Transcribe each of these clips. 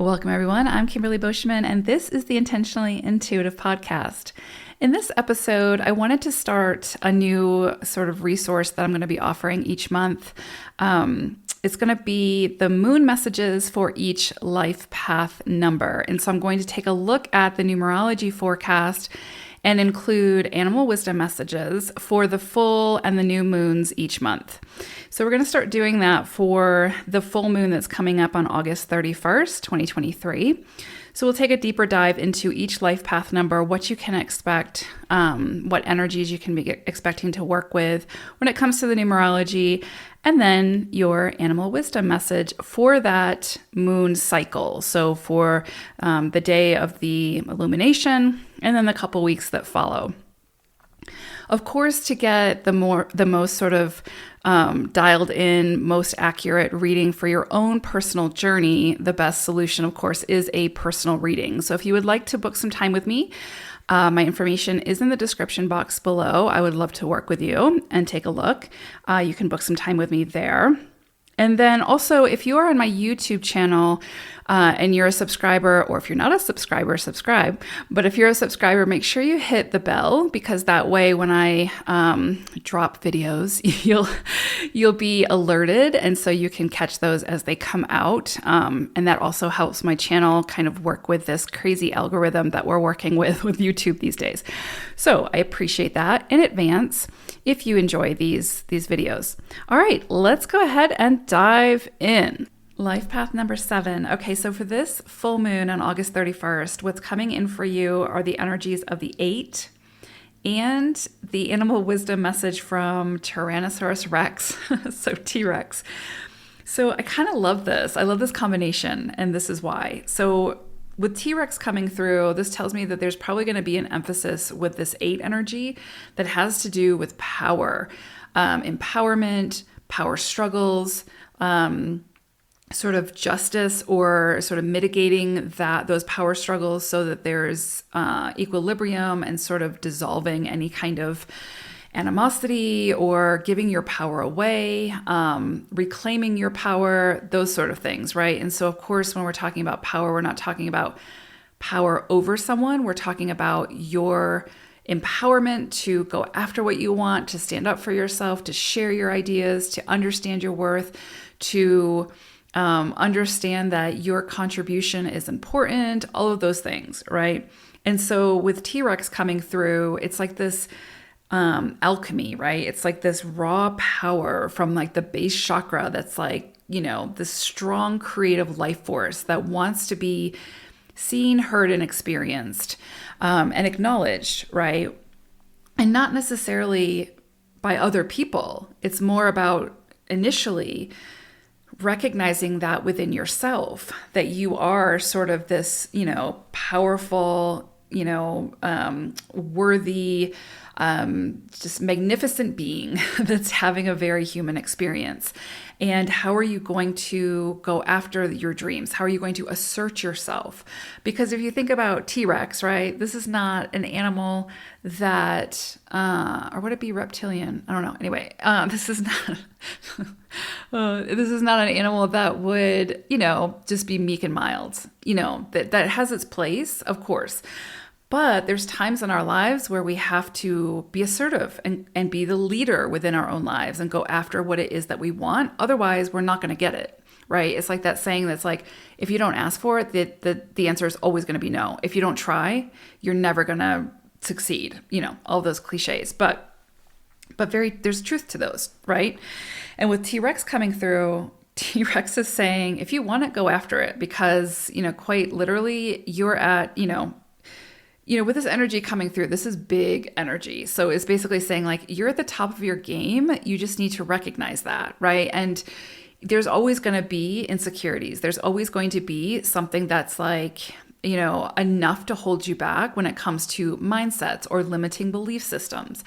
Welcome, everyone. I'm Kimberly Boschman, and this is the Intentionally Intuitive podcast. In this episode, I wanted to start a new sort of resource that I'm going to be offering each month. It's going to be the moon messages for each life path number. And so I'm going to take a look at the numerology forecast and include animal wisdom messages for the full and the new moons each month. So we're going to start doing that for the full moon that's coming up on August 31st, 2023. So we'll take a deeper dive into each life path number, what you can expect, what energies you can be expecting to work with when it comes to the numerology, and then your animal wisdom message for that moon cycle. So for the day of the illumination, and then the couple weeks that follow. Of course, to get the most sort of dialed in, most accurate reading for your own personal journey, the best solution, of course, is a personal reading. So if you would like to book some time with me, my information is in the description box below. I would love to work with you and take a look. You can book some time with me there. And then also, if you are on my YouTube channel and you're a subscriber, or if you're not a subscriber, subscribe. But if you're a subscriber, make sure you hit the bell, because that way when I drop videos, you'll be alerted. And so you can catch those as they come out. And that also helps my channel kind of work with this crazy algorithm that we're working with YouTube these days. So I appreciate that in advance if you enjoy these videos. All right, let's go ahead and dive in. Life path number 7. Okay, so for this full moon on August 31st, what's coming in for you are the energies of the 8 and the animal wisdom message from Tyrannosaurus Rex, so T-Rex. So I kind of love this. I love this combination, and this is why. So with T-Rex coming through, this tells me that there's probably going to be an emphasis with this 8 energy that has to do with power, empowerment, power struggles, sort of justice, or sort of mitigating those power struggles so that there's equilibrium and sort of dissolving any kind of animosity or giving your power away, reclaiming your power, those sort of things, right? And so, of course, when we're talking about power, we're not talking about power over someone. We're talking about your empowerment to go after what you want, to stand up for yourself, to share your ideas, to understand your worth, to understand that your contribution is important, all of those things, right? And so with T-Rex coming through, it's like this alchemy, right? It's like this raw power from like the base chakra that's like, this strong creative life force that wants to be seen, heard, and experienced, and acknowledged, right? And not necessarily by other people. It's more about initially recognizing that within yourself, that you are sort of this, powerful, worthy, just magnificent being that's having a very human experience. And how are you going to go after your dreams? How are you going to assert yourself? Because if you think about T-Rex, right, this is not an animal that, or would it be reptilian? I don't know. Anyway, this is not, this is not an animal that would, just be meek and mild, that has its place, of course. But there's times in our lives where we have to be assertive and be the leader within our own lives and go after what it is that we want. Otherwise, we're not going to get it, right? It's like that saying that's like, if you don't ask for it, the answer is always going to be no. If you don't try, you're never going to succeed, all those cliches. But there's truth to those, right? And with T-Rex coming through, T-Rex is saying, if you want it, go after it, because, quite literally, you're at, with this energy coming through, this is big energy. So it's basically saying like, you're at the top of your game. You just need to recognize that, right? And there's always going to be insecurities. There's always going to be something that's like, enough to hold you back when it comes to mindsets or limiting belief systems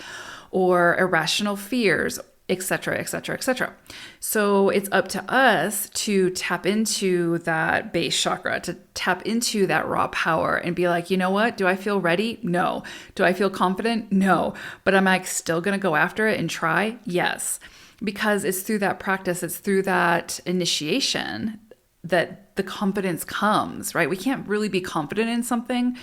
or irrational fears, etc., etc., etc. So it's up to us to tap into that base chakra, to tap into that raw power and be like, you know what? Do I feel ready? No. Do I feel confident? No. But am I still going to go after it and try? Yes. Because it's through that practice, it's through that initiation that the confidence comes, right? We can't really be confident in something.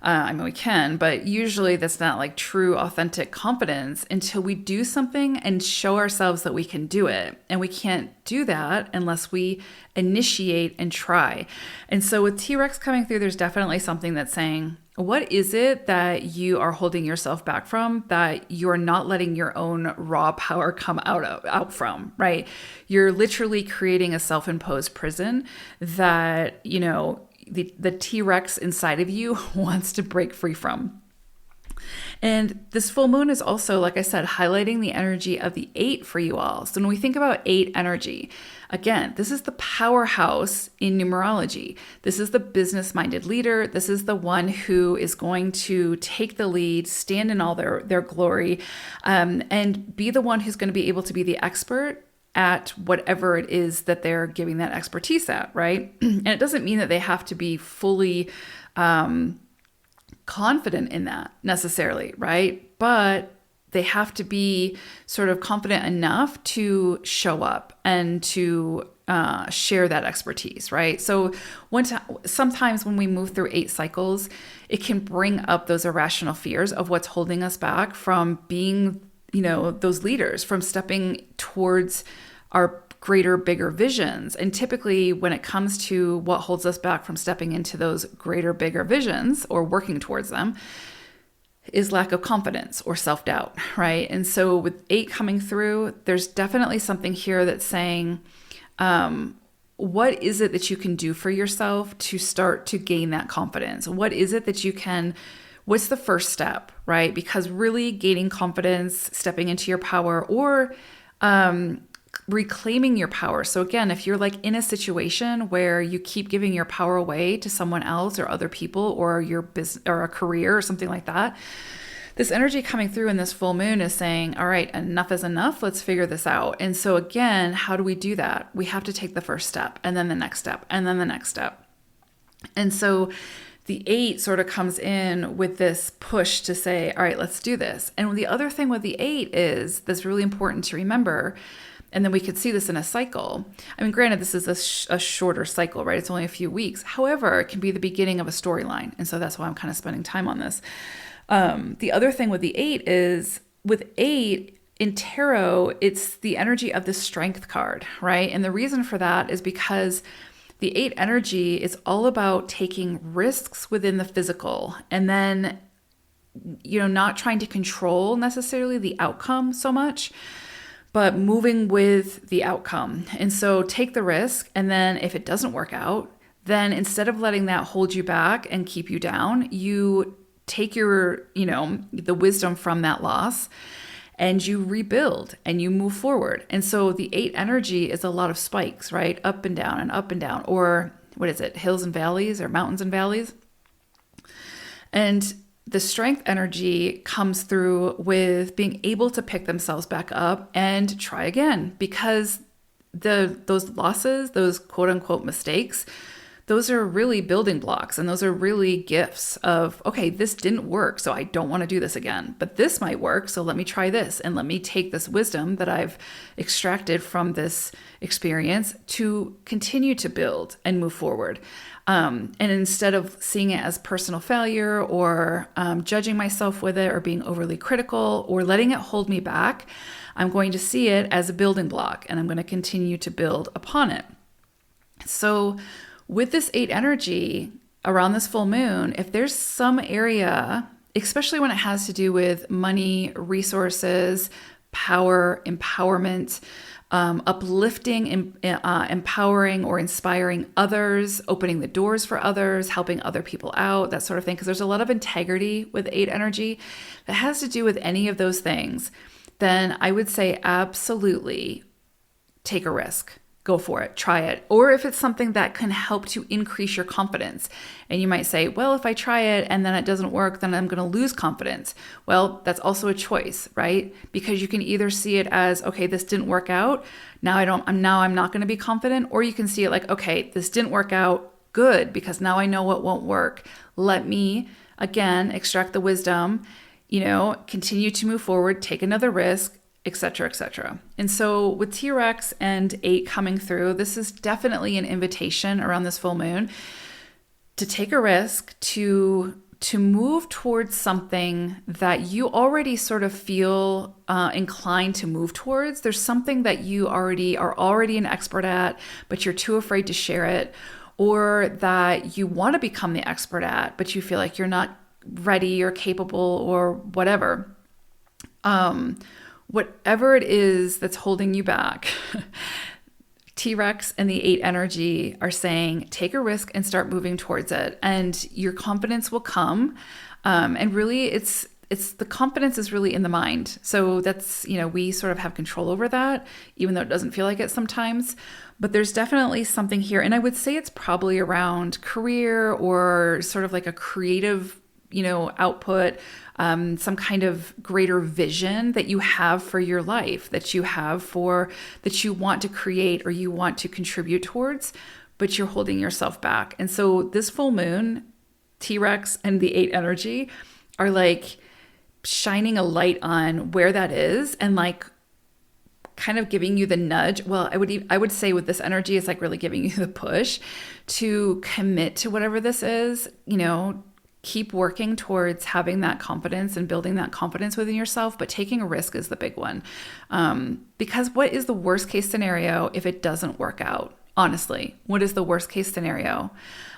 I mean, we can, but usually that's not like true, authentic confidence until we do something and show ourselves that we can do it. And we can't do that unless we initiate and try. And so with T-Rex coming through, there's definitely something that's saying, what is it that you are holding yourself back from, that you're not letting your own raw power come out from, right? You're literally creating a self-imposed prison that, you know, the T-Rex inside of you wants to break free from. And this full moon is also, like I said, highlighting the energy of the 8 for you all. So when we think about 8 energy, again, this is the powerhouse in numerology. This is the business-minded leader. This is the one who is going to take the lead, stand in all their glory, and be the one who's going to be able to be the expert at whatever it is that they're giving that expertise at, right? And it doesn't mean that they have to be fully confident in that necessarily, right? But they have to be sort of confident enough to show up and to share that expertise, right? So sometimes when we move through 8 cycles, it can bring up those irrational fears of what's holding us back from being, you know, those leaders, from stepping towards our greater, bigger visions. And typically when it comes to what holds us back from stepping into those greater, bigger visions or working towards them is lack of confidence or self-doubt, right? And so with 8 coming through, there's definitely something here that's saying, what is it that you can do for yourself to start to gain that confidence? What is it that you can, what's the first step, right? Because really gaining confidence, stepping into your power, or reclaiming your power. So again, if you're like in a situation where you keep giving your power away to someone else or other people or your business or a career or something like that, this energy coming through in this full moon is saying, all right, enough is enough. Let's figure this out. And so again, how do we do that? We have to take the first step and then the next step and then the next step. And so the 8 sort of comes in with this push to say, all right, let's do this. And the other thing with the 8 is that's really important to remember. And then we could see this in a cycle. I mean, granted, this is a shorter cycle, right? It's only a few weeks. However, it can be the beginning of a storyline. And so that's why I'm kind of spending time on this. The other thing with the 8 is with 8 in tarot, it's the energy of the strength card, right? And the reason for that is because the 8 energy is all about taking risks within the physical and then, you know, not trying to control necessarily the outcome so much, but moving with the outcome. And so take the risk. And then if it doesn't work out, then instead of letting that hold you back and keep you down, you take your, you know, the wisdom from that loss and you rebuild and you move forward. And so the 8 energy is a lot of spikes, right? Up and down, or what is it? Hills and valleys or mountains and valleys. And the strength energy comes through with being able to pick themselves back up and try again, because those losses, those quote unquote mistakes, those are really building blocks and those are really gifts of, okay, this didn't work, so I don't want to do this again, but this might work, so let me try this and let me take this wisdom that I've extracted from this experience to continue to build and move forward. And instead of seeing it as personal failure or judging myself with it or being overly critical or letting it hold me back, I'm going to see it as a building block and I'm going to continue to build upon it. So with this 8 energy around this full moon, if there's some area, especially when it has to do with money, resources, power, empowerment, uplifting, empowering or inspiring others, opening the doors for others, helping other people out, that sort of thing. Because there's a lot of integrity with 8 energy that has to do with any of those things. Then I would say absolutely take a risk. Go for it, try it. Or if it's something that can help to increase your confidence. And you might say, well, if I try it and then it doesn't work, then I'm going to lose confidence. Well, that's also a choice, right? Because you can either see it as, okay, this didn't work out. I'm not going to be confident. Or you can see it like, okay, this didn't work out. Good, because now I know what won't work. Let me, again, extract the wisdom, continue to move forward, take another risk, etc., etc. And so with T-Rex and 8 coming through, this is definitely an invitation around this full moon to take a risk, to move towards something that you already sort of feel inclined to move towards. There's something that you are already an expert at, but you're too afraid to share it, or that you want to become the expert at, but you feel like you're not ready or capable or whatever. Whatever it is that's holding you back, T-Rex and the 8 energy are saying, take a risk and start moving towards it. And your confidence will come. And really it's the confidence is really in the mind. So that's, we sort of have control over that, even though it doesn't feel like it sometimes. But there's definitely something here. And I would say it's probably around career or sort of like a creative, output, some kind of greater vision that you have for your life, that you want to create or you want to contribute towards, but you're holding yourself back. And so this full moon, T-Rex and the 8 energy are like shining a light on where that is and like kind of giving you the nudge. Well, I would say with this energy, it's like really giving you the push to commit to whatever this is, keep working towards having that confidence and building that confidence within yourself, but taking a risk is the big one. Because what is the worst case scenario if it doesn't work out? Honestly, what is the worst case scenario?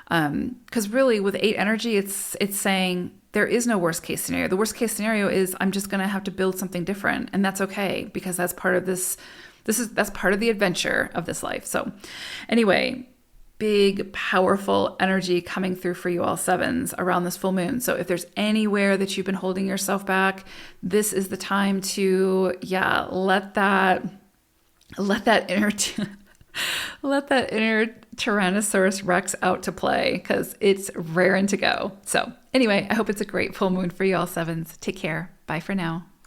Because really with 8 energy, it's saying there is no worst case scenario. The worst case scenario is I'm just going to have to build something different. And that's okay, because that's part of that's part of the adventure of this life. So anyway, big, powerful energy coming through for you all 7s around this full moon. So if there's anywhere that you've been holding yourself back, this is the time to, let that inner Tyrannosaurus Rex out to play, because it's raring to go. So anyway, I hope it's a great full moon for you all 7s. Take care. Bye for now.